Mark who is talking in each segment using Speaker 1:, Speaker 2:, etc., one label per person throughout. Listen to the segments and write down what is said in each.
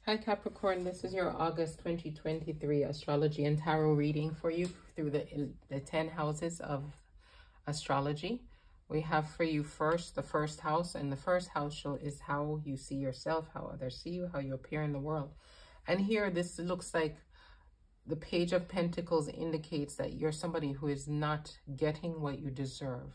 Speaker 1: Hi Capricorn, this is your August 2023 astrology and tarot reading for you through the 10 houses of astrology. We have for you first the first house, and the first house is how you see yourself, how others see you, how you appear in the world. And here this looks like the Page of Pentacles indicates that you're somebody who is not getting what you deserve.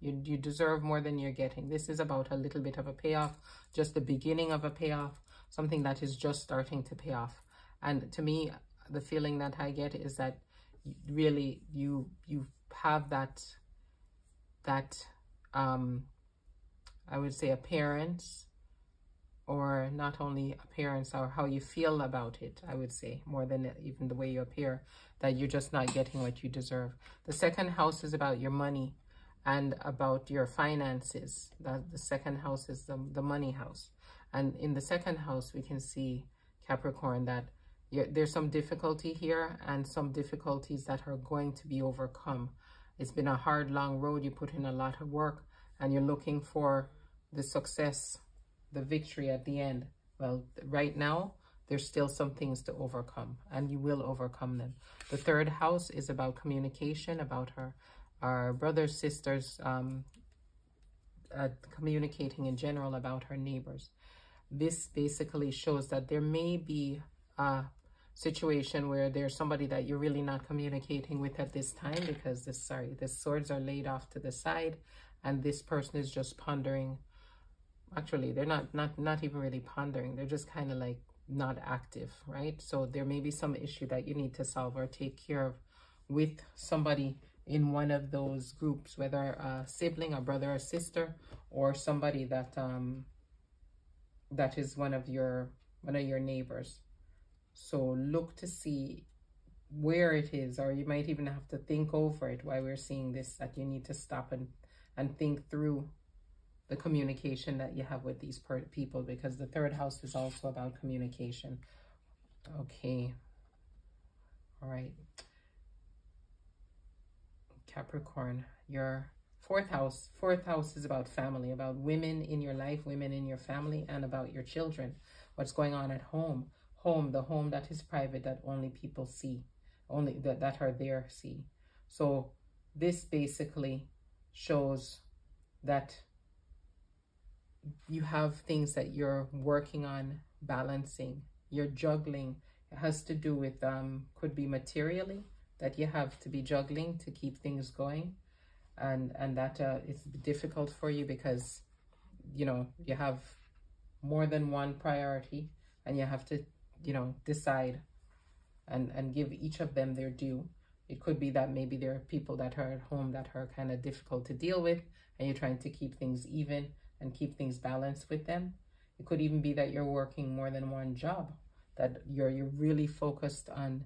Speaker 1: You deserve more than you're getting. This is about a little bit of a payoff, just the beginning of a payoff, something that is just starting to pay off. And to me, the feeling that I get is that really you have that I would say appearance, or not only appearance, or how you feel about it, I would say, more than even the way you appear, that you're just not getting what you deserve. The second house is about your money and about your finances. The second house is the money house. And in the second house, we can see, Capricorn, that there's some difficulty here and some difficulties that are going to be overcome. It's been a hard, long road. You put in a lot of work and you're looking for the success, the victory at the end. Well, right now, there's still some things to overcome, and you will overcome them. The third house is about communication, about our brothers, sisters, communicating in general, about our neighbors. This basically shows that there may be a situation where there's somebody that you're really not communicating with at this time, because the swords are laid off to the side, and this person is just pondering. Actually, they're not even really pondering. They're just kind of like not active, right? So there may be some issue that you need to solve or take care of with somebody in one of those groups, whether a sibling, a brother or sister, or somebody that that is one of your neighbors. So look to see where it is, or you might even have to think over it while we're seeing this, that you need to stop and think through the communication that you have with these people, because the third house is also about communication. Okay. All right. Capricorn, your fourth house is about family, about women in your life, women in your family, and about your children. What's going on at home? The home that is private, that only people see, only that are there see. So this basically shows that you have things that you're working on balancing, you're juggling. It has to do with could be materially, that you have to be juggling to keep things going, and that it's difficult for you because you have more than one priority, and you have to decide and give each of them their due. It could be that maybe there are people that are at home that are kind of difficult to deal with, and you're trying to keep things even and keep things balanced with them. It could even be that you're working more than one job, that you're really focused on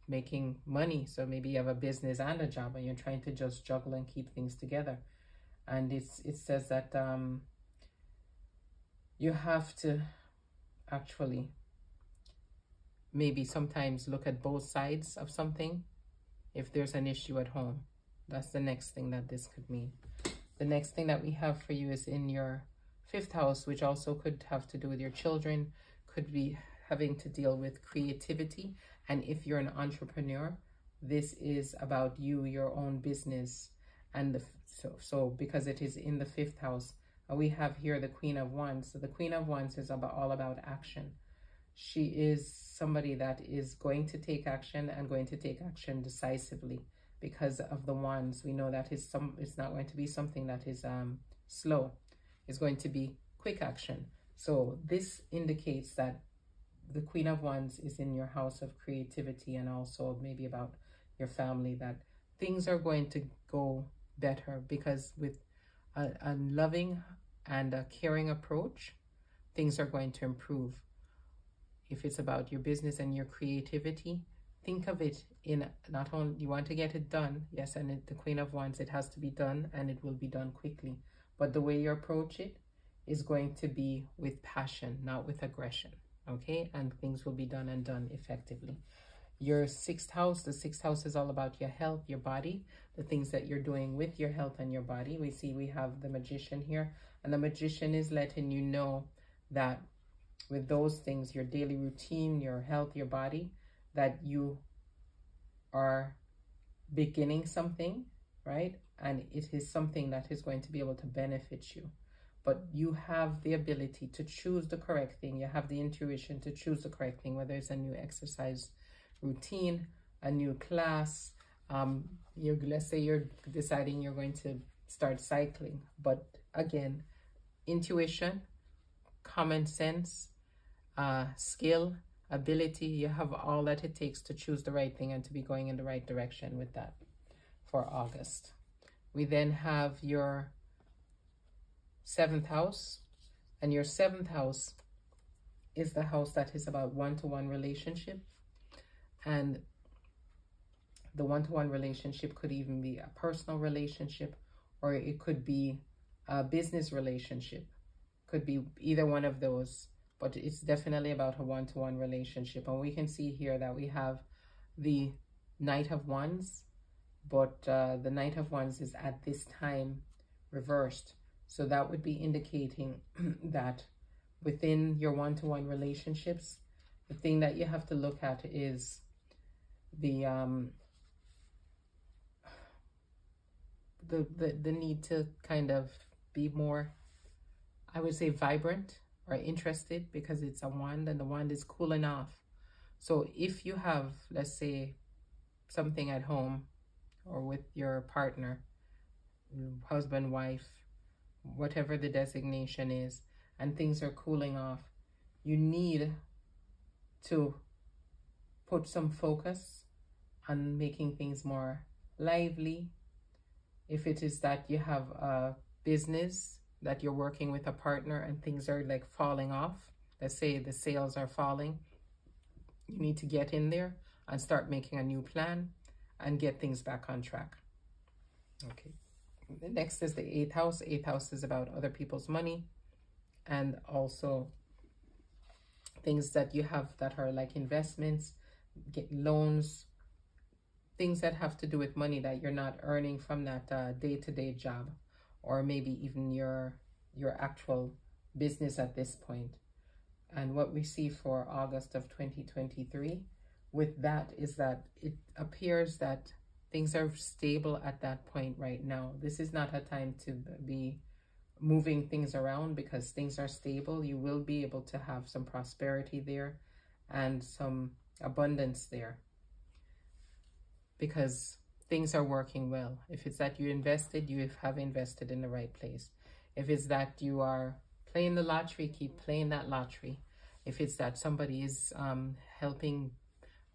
Speaker 1: making money. So maybe you have a business and a job, and you're trying to just juggle and keep things together. And it says that you have to actually maybe sometimes look at both sides of something if there's an issue at home. That's the next thing that this could mean. The next thing that we have for you is in your fifth house, which also could have to do with your children, could be having to deal with creativity. And if you're an entrepreneur, this is about you, your own business. And so because it is in the fifth house, we have here the Queen of Wands. So the Queen of Wands is all about action. She is somebody that is going to take action, and going to take action decisively. Because of the wands, we know that it's not going to be something that is slow. It's going to be quick action. So this indicates that the Queen of Wands is in your house of creativity, and also maybe about your family, that things are going to go better, because with a loving and a caring approach, things are going to improve. If it's about your business and your creativity, think of it in not only you want to get it done, yes, and the Queen of Wands, it has to be done, and it will be done quickly. But the way you approach it is going to be with passion, not with aggression, okay? And things will be done and done effectively. Your sixth house, the sixth house is all about your health, your body, the things that you're doing with your health and your body. We have the Magician here, and the Magician is letting you know that with those things, your daily routine, your health, your body, that you are beginning something, right? And it is something that is going to be able to benefit you. But you have the ability to choose the correct thing. You have the intuition to choose the correct thing, whether it's a new exercise routine, a new class. Let's say you're deciding you're going to start cycling. But again, intuition, common sense, skill, ability, you have all that it takes to choose the right thing and to be going in the right direction with that for August. We then have your 7th house, and your 7th house is the house that is about one-to-one relationship. And the one-to-one relationship could even be a personal relationship, or it could be a business relationship. Could be either one of those, but it's definitely about a one-to-one relationship. And we can see here that we have the Knight of Wands, but the Knight of Wands is at this time reversed. So that would be indicating that within your one-to-one relationships, the thing that you have to look at is the need to kind of be more, I would say, vibrant or interested, because it's a wand and the wand is cooling off. So if you have, let's say, something at home or with your partner, husband, wife, whatever the designation is, and things are cooling off, you need to put some focus on making things more lively. If it is that you have a business that you're working with a partner and things are like falling off, let's say the sales are falling, you need to get in there and start making a new plan and get things back on track. Okay. The next is the 8th house. 8th house is about other people's money, and also things that you have that are like investments, get loans, things that have to do with money that you're not earning from that day-to-day job, or maybe even your actual business at this point. And what we see for August of 2023 with that is that it appears that things are stable at that point right now. This is not a time to be moving things around, because things are stable. You will be able to have some prosperity there and some abundance there, because things are working well. If it's that you invested, you have invested in the right place. If it's that you are playing the lottery, keep playing that lottery. If it's that somebody is helping,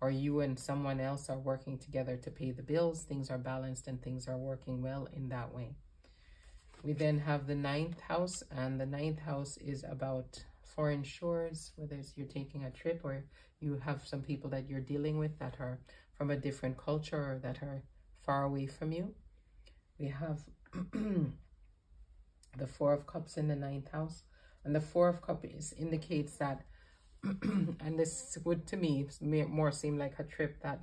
Speaker 1: or you and someone else are working together to pay the bills, things are balanced and things are working well in that way. We then have the 9th house, and the 9th house is about foreign shores, whether it's you're taking a trip or you have some people that you're dealing with that are from a different culture or that are far away from you. We have the 4 of Cups in the 9th house, and the 4 of Cups indicates that and this would to me more seem like a trip, that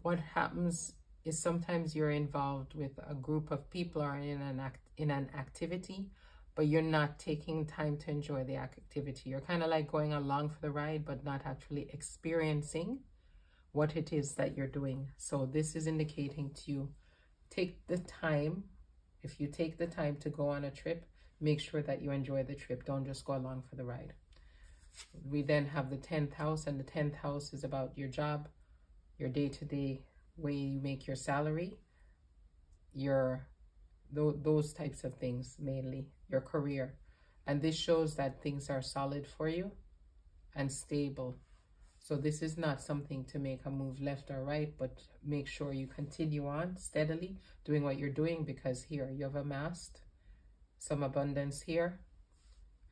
Speaker 1: what happens is sometimes you're involved with a group of people or in an activity, but you're not taking time to enjoy the activity. You're kind of like going along for the ride, but not actually experiencing what it is that you're doing. So this is indicating to you, take the time. If you take the time to go on a trip, make sure that you enjoy the trip. Don't just go along for the ride. We then have the 10th house, and the 10th house is about your job, your day-to-day way you make your salary, those types of things, mainly your career. And this shows that things are solid for you and stable. So this is not something to make a move left or right, but make sure you continue on steadily doing what you're doing, because here you have amassed some abundance here.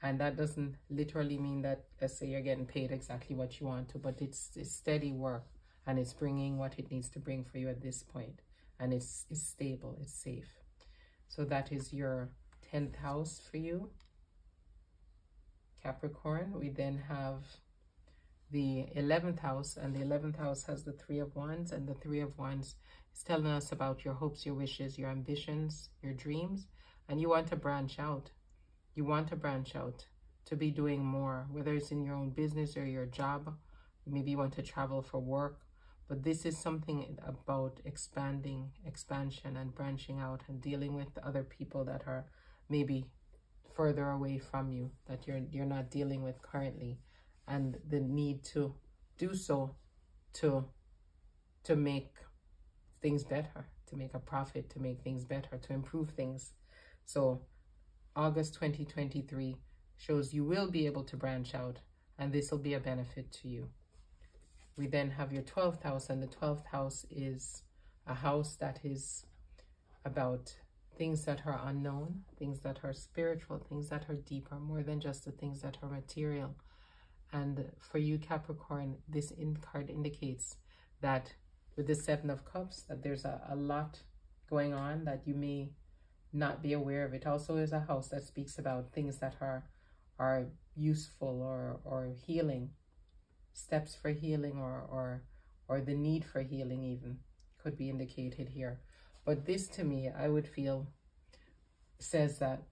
Speaker 1: And that doesn't literally mean that, let's say, you're getting paid exactly what you want to, but it's steady work, and it's bringing what it needs to bring for you at this point. And it's stable, it's safe. So that is your 10th house for you, Capricorn. We then have the 11th house, and the 11th house has the 3 of Wands, and the 3 of Wands is telling us about your hopes, your wishes, your ambitions, your dreams, and you want to branch out. You want to branch out to be doing more, whether it's in your own business or your job. Maybe you want to travel for work, but this is something about expansion and branching out and dealing with other people that are maybe further away from you, that you're not dealing with currently, and the need to do so to make things better, to make a profit, to make things better, to improve things. So August 2023 shows you will be able to branch out, and this will be a benefit to you. We then have your 12th house, and the 12th house is a house that is about things that are unknown, things that are spiritual, things that are deeper, more than just the things that are material. And for you, Capricorn, this card indicates that with the 7 of Cups, that there's a lot going on that you may not be aware of. It also is a house that speaks about things that are useful or healing, steps for healing, or the need for healing even could be indicated here. But this, to me, I would feel says that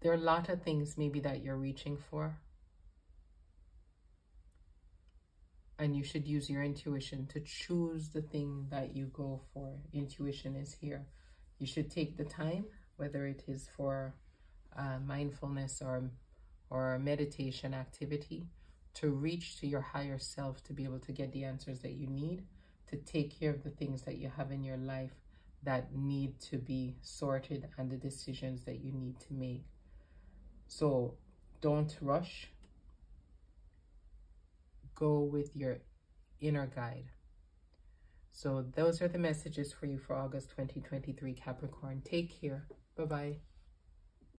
Speaker 1: there are a lot of things maybe that you're reaching for, and you should use your intuition to choose the thing that you go for. Intuition is here. You should take the time, whether it is for mindfulness or meditation activity, to reach to your higher self, to be able to get the answers that you need, to take care of the things that you have in your life that need to be sorted, and the decisions that you need to make. So don't rush. Go with your inner guide. So those are the messages for you for August 2023, Capricorn. Take care. Bye-bye.